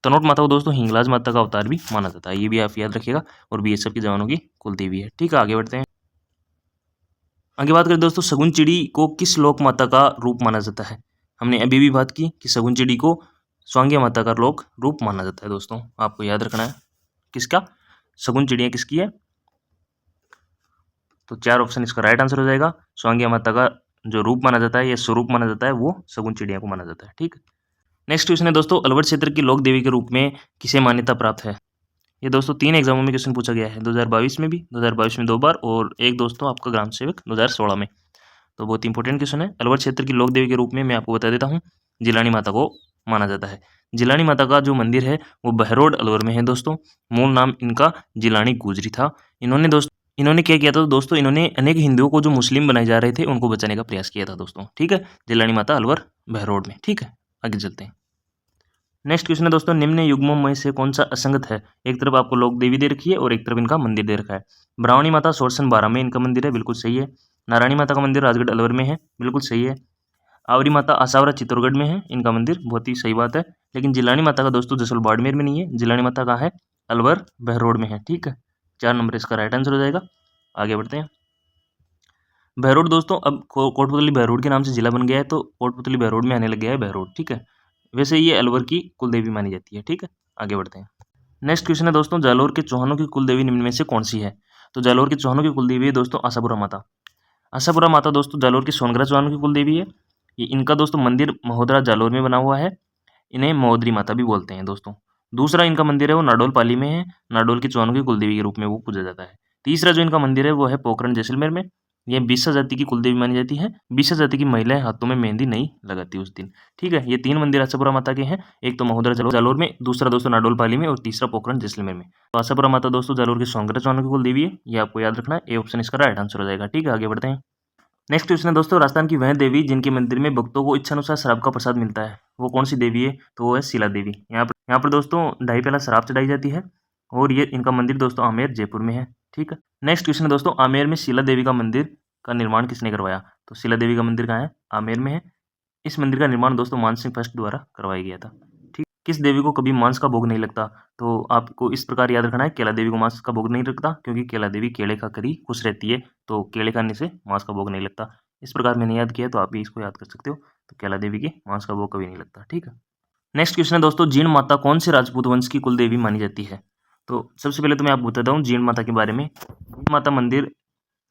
तनोट माता को दोस्तों हिंगलाज माता का अवतार भी माना जाता है, ये भी आप याद रखिएगा। और बीएसएफ के जवानों की कुल देवी है, ठीक है। आगे बढ़ते हैं। आगे बात करें दोस्तों, शगुन चिड़ी को किस लोक माता का रूप माना जाता है? हमने अभी भी बात की कि शगुन चिड़ी को स्वांगिया माता का लोक रूप माना जाता है दोस्तों, आपको याद रखना है। किसका? शगुन चिड़िया किसकी है? तो 4 ऑप्शन इसका राइट आंसर हो जाएगा। स्वांगिया माता का जो रूप माना जाता है या स्वरूप माना जाता है वो शगुन चिड़िया को माना जाता है, ठीक। नेक्स्ट क्वेश्चन है दोस्तों, अलवर क्षेत्र की लोक देवी के रूप में किसे मान्यता प्राप्त है? ये दोस्तों 3 एग्जामों में क्वेश्चन पूछा गया है, 2022 में भी, 2022 में 2 बार और एक दोस्तों आपका ग्राम सेवक 2016 में। तो बहुत इंपॉर्टेंट क्वेश्चन है। अलवर क्षेत्र की लोक देवी के रूप में मैं आपको बता देता हूँ, जिलानी माता को माना जाता है। जिलानी माता का जो मंदिर है वो बहरोड अलवर में है दोस्तों। मूल नाम इनका जिलानी गुजरी था। इन्होंने क्या किया था दोस्तों, इन्होंने अनेक हिंदुओं को जो मुस्लिम बनाए जा रहे थे उनको बचाने का प्रयास किया था दोस्तों, ठीक है। जिलानी माता अलवर बहरोड में, ठीक है। आगे चलते हैं। नेक्स्ट क्वेश्चन है दोस्तों, निम्न युग्मों में से कौन सा असंगत है? एक तरफ आपको लोक देवी दे रखी है और एक तरफ इनका मंदिर दे रखा है। ब्राह्मणी माता सोरसन 12 में इनका मंदिर है, बिल्कुल सही है। नारायणी माता का मंदिर राजगढ़ अलवर में है, बिल्कुल सही है। आवरी माता आसावरा चित्तौड़गढ़ में है इनका मंदिर, बहुत ही सही बात है। लेकिन जिलानी माता का दोस्तों जसोल बाड़मेर में नहीं है, जिलानी माता कहाँ है? अलवर बहरोड में है, ठीक है। 4 नंबर इसका राइट आंसर हो जाएगा। आगे बढ़ते हैं। बहरोड दोस्तों अब कोटपुतली बहरोड के नाम से जिला बन गया है, तो कोटपुतली बहरोड में आने लग गया है बहरोड, ठीक है। वैसे ये अलवर की कुलदेवी मानी जाती है, ठीक है। आगे बढ़ते हैं। नेक्स्ट क्वेश्चन है दोस्तों, जालोर के चौहानों की कुलदेवी निम्न में से कौन सी है? तो जालोर के चौहानों की कुलदेवी है दोस्तों आशापुरा माता। आशापुरा माता दोस्तों जालोर के सोनगरा चौहानों की कुलदेवी है। ये इनका दोस्तों मंदिर महोदरा जालोर में बना हुआ है। इन्हें महोदरी माता भी बोलते हैं दोस्तों। दूसरा इनका मंदिर है वो नाडोल पाली में है, नाडोल के चौहानों की कुलदेवी के रूप में वो पूजा जाता है। तीसरा जो इनका मंदिर है वो है पोखरण जैसलमेर में। ये बिस्सा जाति की कुलदेवी मानी जाती है। बिस्सा जाति की महिलाएं हाथों में मेहंदी नहीं लगाती उस दिन, ठीक है। ये 3 मंदिर आशापुरा माता के हैं, एक तो महोदरा जालोर में, दूसरा दोस्तों नाडोल पाली में और तीसरा पोखरण जैसलमेर में। तो आशापुरा माता दोस्तों जालोर के सोनगरा चौहानों की कुलदेवी है, ये आपको याद रखना है। ए ऑप्शन इसका राइट आंसर हो जाएगा, ठीक है। आगे बढ़ते हैं। नेक्स्ट क्वेश्चन है दोस्तों, राजस्थान की वह देवी जिनके मंदिर में भक्तों को इच्छानुसार शराब का प्रसाद मिलता है, वो कौन सी देवी है? तो वो है शिला देवी। यहाँ पर दोस्तों 2.5 प्याला शराब चढ़ाई जाती है और ये इनका मंदिर दोस्तों आमेर जयपुर में है, ठीक है। नेक्स्ट क्वेश्चन है दोस्तों, आमेर में शिला देवी का मंदिर का निर्माण किसने करवाया? तो शिला देवी का मंदिर कहाँ है? आमेर में है। इस मंदिर का निर्माण दोस्तों मानसिंह फर्स्ट द्वारा करवाया गया था, ठीक। किस देवी को कभी मांस का भोग नहीं लगता? तो आपको इस प्रकार याद रखना है, केला देवी को मांस का भोग नहीं लगता क्योंकि केला देवी केले का करी खुश रहती है, तो केले खाने से मांस का भोग नहीं लगता। इस प्रकार मैंने याद किया तो आप भी इसको याद कर सकते हो। तो केला देवी के मांस का भोग कभी नहीं लगता, ठीक है। नेक्स्ट क्वेश्चन है दोस्तों, जीण माता कौन से राजपूत वंश की कुल देवी मानी जाती है? तो सबसे पहले तो मैं आपको बताता हूँ जीण माता के बारे में।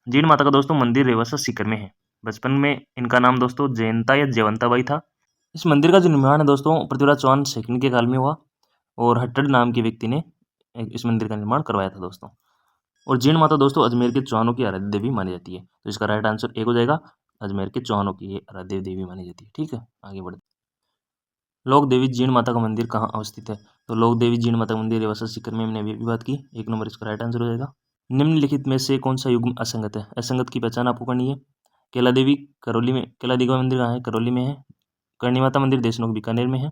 जीण माता का दोस्तों मंदिर रेवासा सीकर में है। बचपन में इनका नाम दोस्तों जयंता या जयवंता बाई था। इस मंदिर का जो निर्माण है दोस्तों पृथ्वीराज चौहान सेकंड के काल में हुआ और हट्टड़ नाम के व्यक्ति ने इस मंदिर का निर्माण करवाया था दोस्तों। और जीण माता दोस्तों अजमेर के चौहानों की आराध्य देवी मानी जाती है, तो इसका राइट आंसर एक हो जाएगा। अजमेर के चौहानों की आराध्य देवी मानी जाती है, ठीक है। आगे बढ़ते। लोक देवी जीण माता का मंदिर कहाँ अवस्थित है? तो लोक देवी जीण माता का मंदिर रेवासा सीकर में, हमने अभी भी बात की। 1 नंबर इसका राइट आंसर हो जाएगा। निम्नलिखित में से कौन सा युग्म असंगत है? असंगत की पहचान आपको करनी है। केला देवी करौली में, केला देवी का मंदिर कहाँ है? करौली में है। करणी माता मंदिर देशनोक बीकानेर में है।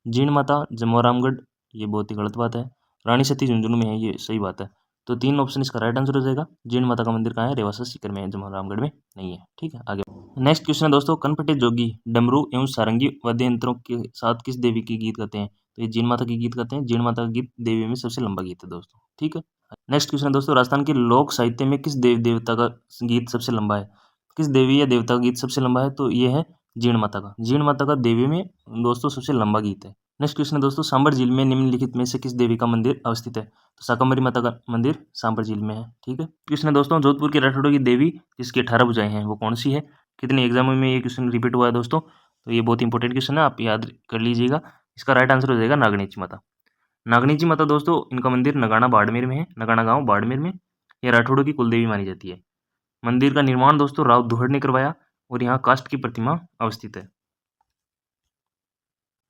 जीण माता जमोरामगढ़, ये बहुत ही गलत बात है। रानी सती झुंझुनू में है, ये सही बात है। तो 3 ऑप्शन इसका राइट आंसर हो जाएगा। जीण माता का मंदिर कहाँ है? रेवासा सीकर में है, जमोरामगढ़ में नहीं है। ठीक है, आगे नेक्स्ट क्वेश्चन है दोस्तों, कनपटे जोगी डमरू एवं सारंगी वाद्य यंत्रों के साथ किस देवी के गीत गाते हैं? तो ये जीण माता के गीत गाते हैं। जीण माता का गीत देवी में सबसे लंबा गीत है दोस्तों। ठीक है, नेक्स्ट क्वेश्चन है दोस्तों, राजस्थान के लोक साहित्य में किस देवी देवता का गीत सबसे लंबा है? किस देवी या देवता का गीत सबसे लंबा है? तो ये है जीण माता का। जीण माता का देवी में दोस्तों सबसे लंबा गीत है। नेक्स्ट क्वेश्चन है दोस्तों, सांबर झील में निम्नलिखित में से किस देवी का मंदिर अवस्थित है? तो शाकंभरी माता का मंदिर सांबर झील में है। ठीक है, क्वेश्चन है दोस्तों, जोधपुर के राठौड़ों की देवी जिसकी 18 भुजाएं हैं वो कौन सी है? कितने एग्जामों में ये क्वेश्चन रिपीट हुआ है दोस्तों, तो ये बहुत इंपॉर्टेंट क्वेश्चन है, आप याद कर लीजिएगा। इसका राइट आंसर हो जाएगा नागनीची माता। नागनीची माता दोस्तों, इनका मंदिर नगाना बाड़मेर में है, नगाना गांव बाड़मेर में। ये राठौड़ों की कुलदेवी मानी जाती है। मंदिर का निर्माण दोस्तों राव दुहड़ ने करवाया और यहाँ काष्ठ की प्रतिमा अवस्थित है।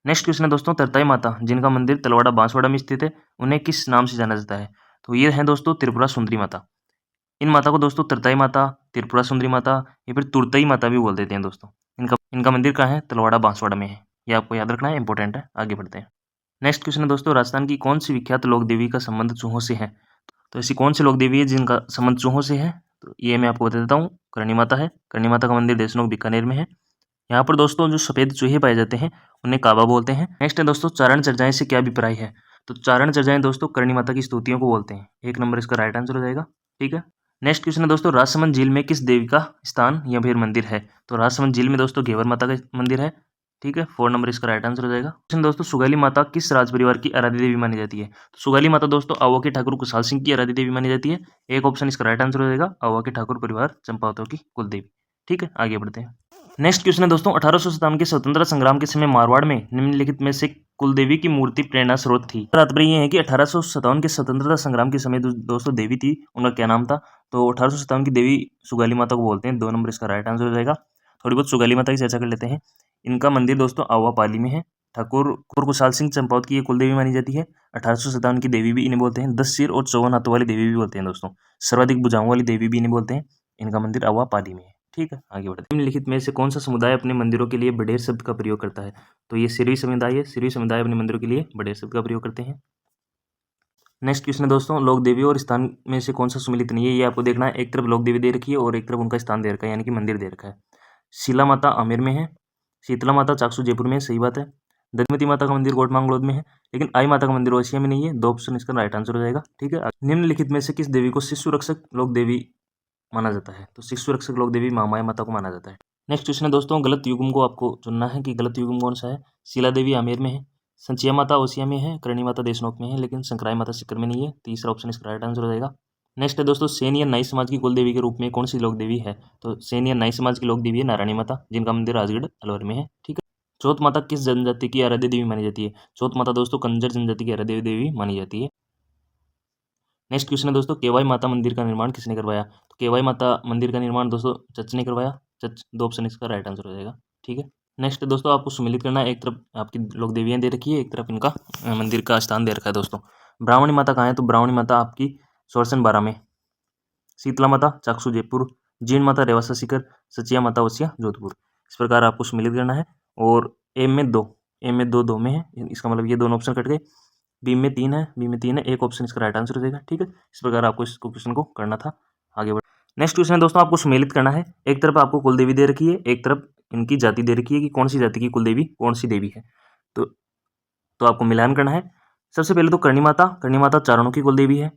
नेक्स्ट क्वेश्चन है दोस्तों, तरताई माता जिनका मंदिर तलवाड़ा बांसवाड़ा में स्थित है, उन्हें किस नाम से जाना जाता है? तो ये है दोस्तों त्रिपुरा सुंदरी माता। इन माता को दोस्तों तरताई माता, त्रिपुरा सुंदरी माता या फिर तुरतई माता भी बोल देते हैं दोस्तों। इनका इनका मंदिर कहाँ है? तलवाड़ा बांसवाड़ा में है। ये आपको याद रखना है, इंपॉर्टेंट है। आगे बढ़ते हैं। नेक्स्ट क्वेश्चन है दोस्तों, राजस्थान की कौन सी विख्यात लोक देवी का संबंध चूहों से है? तो ऐसी कौन सी लोक देवी है जिनका संबंध चूहों से है? तो ये मैं आपको बता देता हूँ, करणी माता है। करणी माता का मंदिर देशनोक बीकानेर में है। यहाँ पर दोस्तों जो सफेद चूहे पाए जाते हैं उन्हें काबा बोलते हैं। नेक्स्ट है दोस्तों, चारण चर्चाएं से क्या अभिप्राय है? तो चारण चर्चाएं दोस्तों करणी माता की स्तुतियों को बोलते हैं। 1 नंबर इसका राइट आंसर हो जाएगा। ठीक है, नेक्स्ट क्वेश्चन है दोस्तों, राजसमंद झील में किस देवी का स्थान या फिर मंदिर है? तो राजसमंद झील में दोस्तों घेवर माता का मंदिर है। ठीक है, 4 नंबर इसका राइट आंसर हो जाएगा। क्वेश्चन दोस्तों, सुगाली माता किस राज परिवार की आराध्य देवी मानी जाती है? तो सुगाली माता दोस्तों आवा के ठाकुर कुशाल सिंह की आराध्य देवी मानी जाती है। एक ऑप्शन इसका राइट आंसर हो जाएगा, आवा के ठाकुर परिवार चंपावतों की कुलदेवी। ठीक है, आगे बढ़ते हैं। नेक्स्ट क्वेश्चन है दोस्तों, 1857 के स्वतंत्रता संग्राम के समय मारवाड़ में निम्नलिखित में से कुलदेवी की मूर्ति प्रेरणा स्रोत थी? तात्पर्य ये है कि 1857 के स्वतंत्रता संग्राम के समय दोस्तों देवी थी, उनका क्या नाम था? तो 1857 की देवी सुगाली माता को बोलते हैं। 2 नंबर इसका राइट आंसर हो जाएगा। थोड़ी बहुत सुगाली माता की चर्चा कर लेते हैं। इनका मंदिर दोस्तों आवा पाली में है। ठाकुर कुशाल सिंह चंपावत की ये कुलदेवी मानी जाती है। 1857 की देवी भी इन्हें बोलते हैं। 10 सिर और 54 हाथों वाली देवी भी बोलते हैं दोस्तों। सर्वाधिक भुजाओं वाली देवी भी इन्हें बोलते हैं। इनका मंदिर आवा पाली में है। ठीक है, आगे बढ़ते हैं। निम्नलिखित में से कौन सा समुदाय अपने मंदिरों के लिए बडेर शब्द का प्रयोग करता है? तो ये सिरवी समुदाय है। सिरवी समुदाय अपने मंदिरों के लिए बडेर शब्द का प्रयोग करते हैं। नेक्स्ट क्वेश्चन है दोस्तों, लोक देवी और स्थान में से कौन सा सुमिलित नहीं है? ये आपको देखना है। एक तरफ लोक देवी दे रखी है और एक तरफ उनका स्थान दे रखा है, यानी कि मंदिर दे रखा है। शिला माता आमेर में है। शीतला माता चाकसू जयपुर में है, सही बात है। दधमती माता का मंदिर कोटमांगलोद में है, लेकिन आई माता का मंदिर ओसिया में नहीं है। 2 ऑप्शन इसका राइट आंसर हो जाएगा। ठीक है, निम्नलिखित में से किस देवी को शिशु रक्षक लोक देवी माना जाता है? तो शिशु रक्षक लोक देवी महामाया माता को माना जाता है। नेक्स्ट क्वेश्चन है दोस्तों, गलत युग्म को आपको चुनना है कि गलत युग्म कौन सा है। शीला देवी आमेर में है, संचिया माता ओसिया में है, करणी माता देशनोक में है, लेकिन संक्राय माता सीकर में नहीं है। तीसरा ऑप्शन इसका राइट आंसर हो जाएगा। नेक्स्ट है दोस्तों, सेन या नाई समाज की कुल देवी के रूप में कौन सी लोक देवी है? तो सेन या नाई समाज की लोक देवी है नारायणी माता, जिनका मंदिर राजगढ़ अलवर में है। ठीक है, चौथ माता किस जनजाति की आराध्य देवी मानी जाती है? चौथ माता दोस्तों कंजर जनजाति की आराध्य देवी मानी जाती है। नेक्स्ट क्वेश्चन है दोस्तों, केवाई माता मंदिर का निर्माण किसने करवाया? तो केवाई माता मंदिर का निर्माण दोस्तों चच ने करवाया। चच 2 ऑप्शन इसका राइट आंसर हो जाएगा। ठीक है, नेक्स्ट दोस्तों आपको सुमिलित करना है। एक तरफ आपकी लोक देवियाँ दे रखी है, एक तरफ इनका मंदिर का स्थान दे रखा है दोस्तों। ब्राह्मणी माता कहाँ है? तो ब्राह्मणी माता आपकी सोरसन 12 में, शीतला माता चाकसू जयपुर, जीण माता रेवासा सीकर, सचिया माता ओसिया जोधपुर। इस प्रकार आपको सुमिलित करना है। और एम में 2 में है, इसका मतलब ये दोनों ऑप्शन कट गए। बी में 3 है, एक ऑप्शन इसका राइट आंसर हो जाएगा। ठीक है, इस प्रकार आपको इस क्वेश्चन को करना था। आगे बढ़ नेक्स्ट क्वेश्चन है दोस्तों, आपको सुमेलित करना है। एक तरफ आपको कुलदेवी दे रखी है, एक तरफ इनकी जाति दे रखी है कि कौन सी जाति की कुलदेवी कौन सी देवी है। तो आपको मिलान करना है। सबसे पहले तो करणी माता चारणों की कुलदेवी है।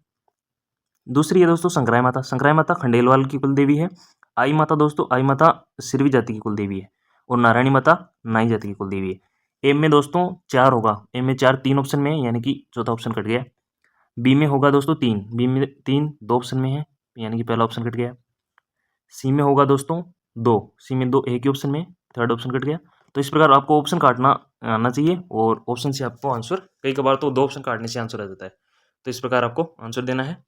दूसरी है दोस्तों संक्राय माता खंडेलवाल की कुलदेवी है। आई माता सिरवी जाति की कुलदेवी है। और नारायणी माता नाई जाति की कुलदेवी है। एम में दोस्तों 4 होगा, एम में 4 3 ऑप्शन में है, यानी कि चौथा ऑप्शन कट गया। बी में होगा दोस्तों 3, बी में 3 2 ऑप्शन में है, यानी कि पहला ऑप्शन कट गया। सी में होगा दोस्तों 2, सी में 2 एक ही ऑप्शन में, थर्ड ऑप्शन कट गया। तो इस प्रकार आपको ऑप्शन काटना आना चाहिए और ऑप्शन से आपको आंसर, कई कबार तो 2 ऑप्शन काटने से आंसर आ जाता है। तो इस प्रकार आपको आंसर देना है।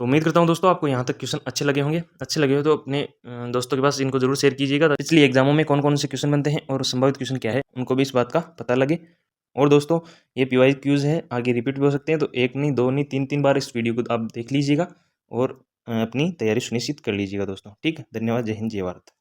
तो उम्मीद करता हूँ दोस्तों आपको यहाँ तक क्वेश्चन अच्छे लगे होंगे। अच्छे लगे हो तो अपने दोस्तों के पास इनको जरूर शेयर कीजिएगा, पिछली एग्जामों में कौन कौन से क्वेश्चन बनते हैं और संभावित क्वेश्चन क्या है उनको भी इस बात का पता लगे। और दोस्तों ये पीवाई क्यूज है, आगे रिपीट भी हो सकते हैं, तो 1 नहीं 2 नहीं 3 बार इस वीडियो को आप देख लीजिएगा और अपनी तैयारी सुनिश्चित कर लीजिएगा दोस्तों। ठीक है, धन्यवाद, जय हिंद जय भारत।